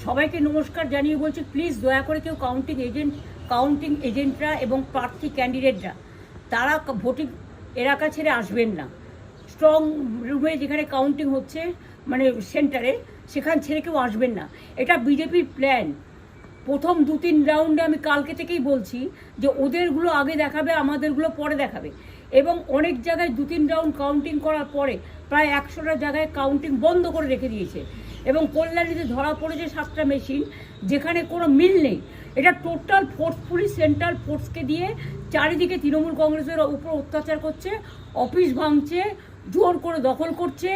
সবাইকে নমস্কার জানিয়ে বলছি, প্লিজ দয়া করে কেউ কাউন্টিং এজেন্টরা এবং প্রার্থী ক্যান্ডিডেটরা তারা ভোটিং এলাকা ছেড়ে আসবেন না। স্ট্রং রুমে যেখানে কাউন্টিং হচ্ছে, মানে সেন্টারে, সেখান ছেড়ে কেউ আসবেন না। এটা বিজেপির প্ল্যান। প্রথম 2-3 রাউন্ডে আমি কালকে থেকেই বলছি যে ওদেরগুলো আগে দেখাবে, আমাদেরগুলো পরে দেখাবে। এবং অনেক জায়গায় 2-3 রাউন্ড কাউন্টিং করার পরে প্রায় 100টা জায়গায় কাউন্টিং বন্ধ করে রেখে দিয়েছে। এবং কল্যাণীতে ধরা পড়েছে 7টা মেশিন, যেখানে কোনো মিল নেই। এটা টোটাল ফোর্সফুলি সেন্ট্রাল ফোর্সকে দিয়ে চারিদিকে তৃণমূল কংগ্রেসের উপর অত্যাচার করছে, অফিস ভাঙছে, জোর করে দখল করছে।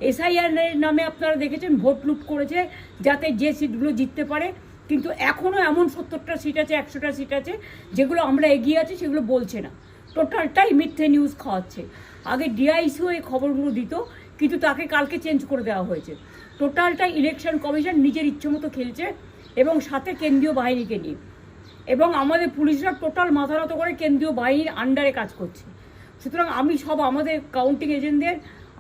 এসআইআর নামে আপনারা দেখেছেন ভোট লুট করেছে যাতে যে সিটগুলো জিততে পারে। কিন্তু এখনও এমন 70টা সিট আছে, 100টা সিট আছে যেগুলো আমরা এগিয়ে আছি, সেগুলো বলছে না। টোটালটাই মিথ্যে নিউজ খাওয়াচ্ছে। আগে ডিআইসিও এই খবরগুলো দিত, কিন্তু তাকে কালকে চেঞ্জ করে দেওয়া হয়েছে। টোটালটাই ইলেকশন কমিশন নিজের ইচ্ছে মতো খেলছে, এবং সাথে কেন্দ্রীয় বাহিনীকে নিয়ে। এবং আমাদের পুলিশরা টোটাল মাথা নত করে কেন্দ্রীয় বাহিনীর আন্ডারে কাজ করছে। সুতরাং আমি আমাদের কাউন্টিং এজেন্টদের,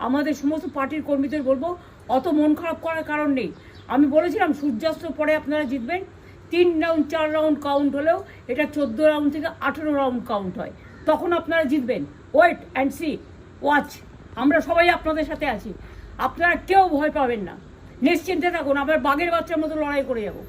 আমাদের সমস্ত পার্টির কর্মীদের বলবো, অত মন খারাপ করার কারণ নেই। আমি বলেছিলাম সূর্যাস্তের পরে আপনারা জিতবেন। 3 রাউন্ড 4 রাউন্ড কাউন্ট হলেও এটা 14 রাউন্ড থেকে 18 রাউন্ড কাউন্ট হয়, তখন আপনারা জিতবেন। Wait and see, watch. আমরা সবাই আপনাদের সাথে আছি, আপনারা কেউ ভয় পাবেন না, নিশ্চিন্তে থাকুন। আমরা বাঘের বাচ্চার মতো লড়াই করে যাবো।